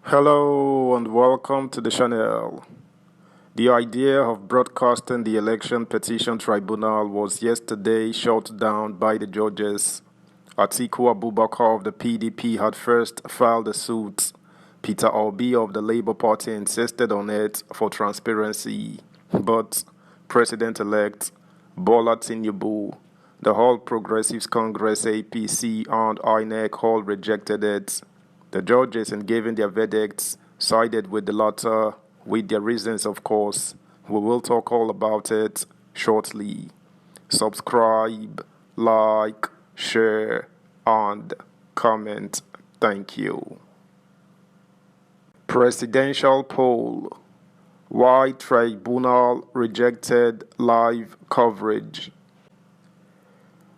Hello and welcome to the channel. The idea of broadcasting the election petition tribunal was yesterday shut down by the judges. Atiku Abubakar of the PDP had first filed a suit. Peter Obi of the Labour Party insisted on it for transparency. But President-elect Bola Tinubu, the All Progressives Congress APC and INEC all rejected it. The judges, in giving their verdicts, sided with the latter, with their reasons, of course. We will talk all about it shortly. Subscribe, like, share, and comment. Thank you. Presidential poll. Why tribunal rejected live coverage?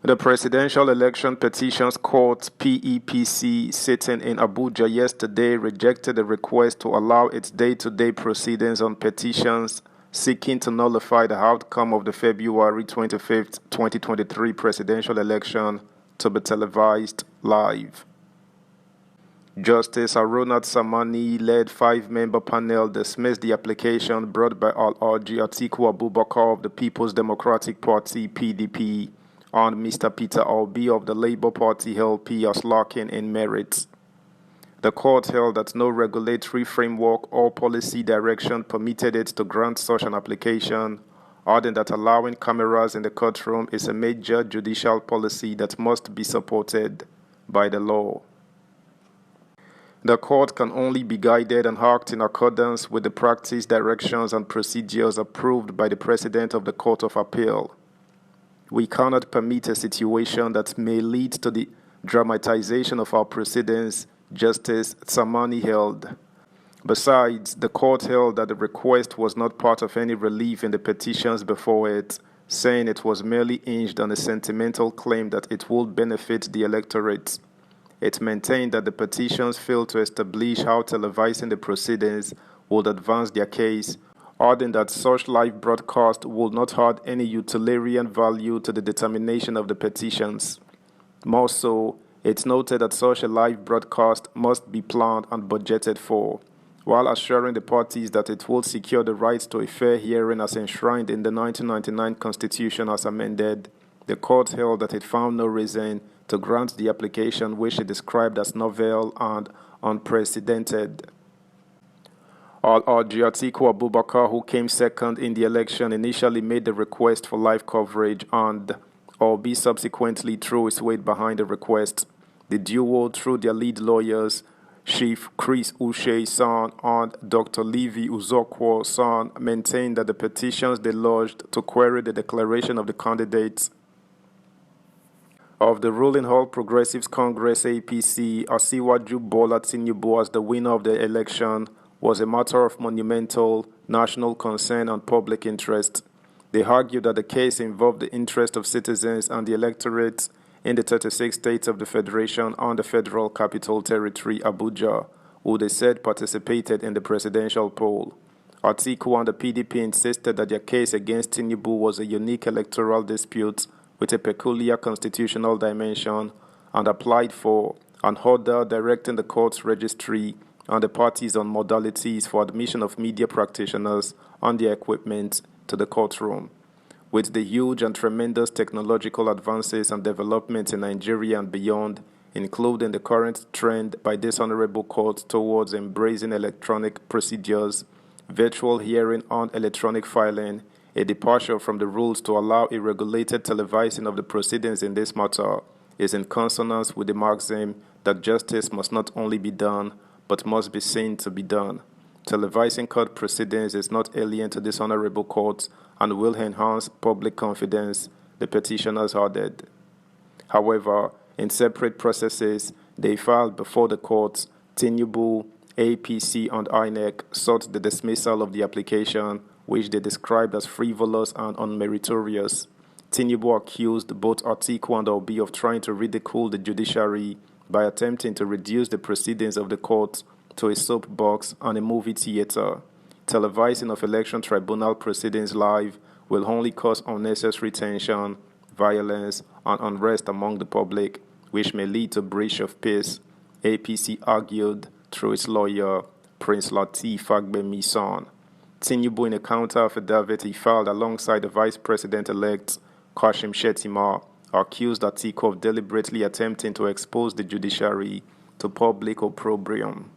The Presidential Election Petitions Court (PEPC) sitting in Abuja yesterday rejected a request to allow its day-to-day proceedings on petitions seeking to nullify the outcome of the February 25, 2023 presidential election to be televised live. Justice Aronat Samani-led five-member panel dismissed the application brought by Alhaji Atiku Abubakar of the People's Democratic Party (PDP) and Mr. Peter Obi of the Labour Party (LP) as lacking in merit. The court held that no regulatory framework or policy direction permitted it to grant such an application, adding that allowing cameras in the courtroom is a major judicial policy that must be supported by the law. The court can only be guided and act in accordance with the practice, directions, and procedures approved by the President of the Court of Appeal. We cannot permit a situation that may lead to the dramatization of our proceedings, Justice Samani held. Besides, the court held that the request was not part of any relief in the petitions before it, saying it was merely hinged on a sentimental claim that it would benefit the electorate. It maintained that the petitions failed to establish how televising the proceedings would advance their case, adding that such live broadcast would not add any utilitarian value to the determination of the petitions. More so, it noted that such a live broadcast must be planned and budgeted for, while assuring the parties that it will secure the right to a fair hearing as enshrined in the 1999 Constitution as amended. The court held that it found no reason to grant the application, which it described as novel and unprecedented. Alhaji Atiku Abubakar, who came second in the election, initially made the request for live coverage, and Obi subsequently threw his weight behind the request. The duo, through their lead lawyers, Chief Chris Uche-san and Dr. Levi Uzokwo-san, maintained that the petitions they lodged to query the declaration of the candidates of the ruling All Progressives Congress APC, Asiwaju Bola Tinubu, as the winner of the election, was a matter of monumental national concern and public interest. They argued that the case involved the interest of citizens and the electorate in the 36 states of the Federation and the Federal Capital Territory, Abuja, who they said participated in the presidential poll. Atiku and the PDP insisted that their case against Tinubu was a unique electoral dispute with a peculiar constitutional dimension, and applied for an order directing the court's registry and the parties on modalities for admission of media practitioners and their equipment to the courtroom. With the huge and tremendous technological advances and developments in Nigeria and beyond, including the current trend by this honorable court towards embracing electronic procedures, virtual hearing and electronic filing, a departure from the rules to allow a regulated televising of the proceedings in this matter is in consonance with the maxim that justice must not only be done, but must be seen to be done. Televising court proceedings is not alien to this honorable court and will enhance public confidence, the petitioners added. However, in separate processes, they filed before the courts. Tinubu, APC, and INEC sought the dismissal of the application, which they described as frivolous and unmeritorious. Tinubu accused both Atiku and Obi of trying to ridicule the judiciary by attempting to reduce the proceedings of the court to a soapbox and a movie theater. Televising of election tribunal proceedings live will only cause unnecessary tension, violence, and unrest among the public, which may lead to breach of peace, APC argued, through its lawyer, Prince Lateef Fagbemi's son. Tinubu, in a counter-affidavit he filed alongside the Vice President-elect Kashim Shettima, accused Atiku of deliberately attempting to expose the judiciary to public opprobrium.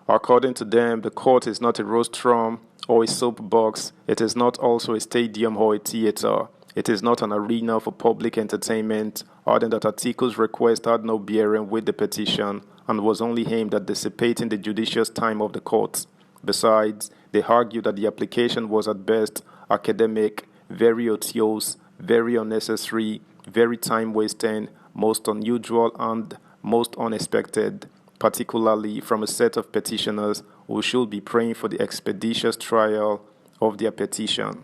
According to them, the court is not a rostrum or a soapbox. It is not also a stadium or a theater. It is not an arena for public entertainment, adding that Atiku's request had no bearing with the petition and was only aimed at dissipating the judicious time of the court. Besides, they argued that the application was at best academic, very otiose, very unnecessary, very time-wasting, most unusual and most unexpected, particularly from a set of petitioners who should be praying for the expeditious trial of their petition.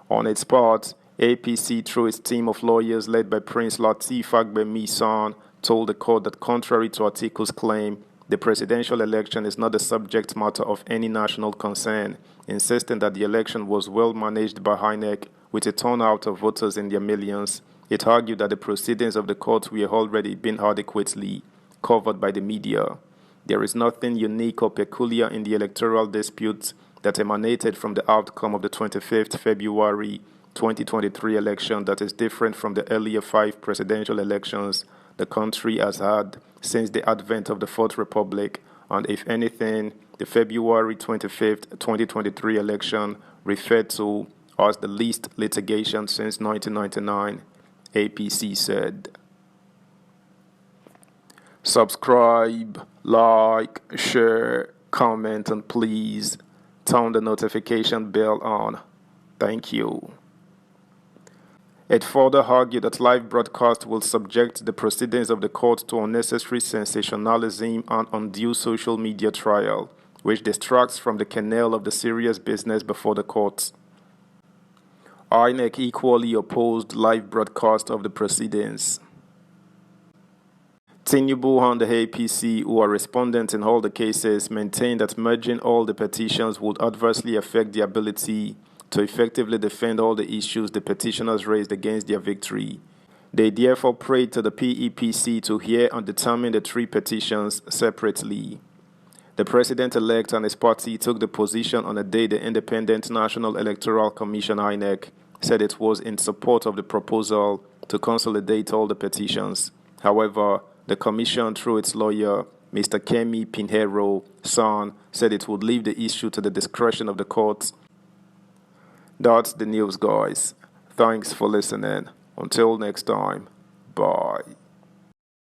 On its part, APC, through its team of lawyers led by Prince Lateef Fagbemi's son, told the court that contrary to Atiku's claim, the presidential election is not the subject matter of any national concern, insisting that the election was well managed by INEC with a turnout of voters in their millions. It argued that the proceedings of the court were already being adequately covered by the media. There is nothing unique or peculiar in the electoral dispute that emanated from the outcome of the 25th February 2023 election that is different from the earlier 5 presidential elections the country has had since the advent of the Fourth Republic, and if anything, the February 25th, 2023 election referred to as the least litigation since 1999, APC said. Subscribe, like, share, comment, and please turn the notification bell on. Thank you. It further argued that live broadcast will subject the proceedings of the court to unnecessary sensationalism and undue social media trial, which distracts from the kernel of the serious business before the courts. INEC equally opposed live broadcast of the proceedings. Tinubu and the APC, who are respondents in all the cases, maintain that merging all the petitions would adversely affect the ability to effectively defend all the issues the petitioners raised against their victory. They therefore prayed to the PEPC to hear and determine the 3 petitions separately. The president-elect and his party took the position on a day the Independent National Electoral Commission (INEC) said it was in support of the proposal to consolidate all the petitions. However, the commission, through its lawyer, Mr. Kemi Pinheiro, son, said it would leave the issue to the discretion of the courts. That's the news, guys. Thanks for listening. Until next time, bye.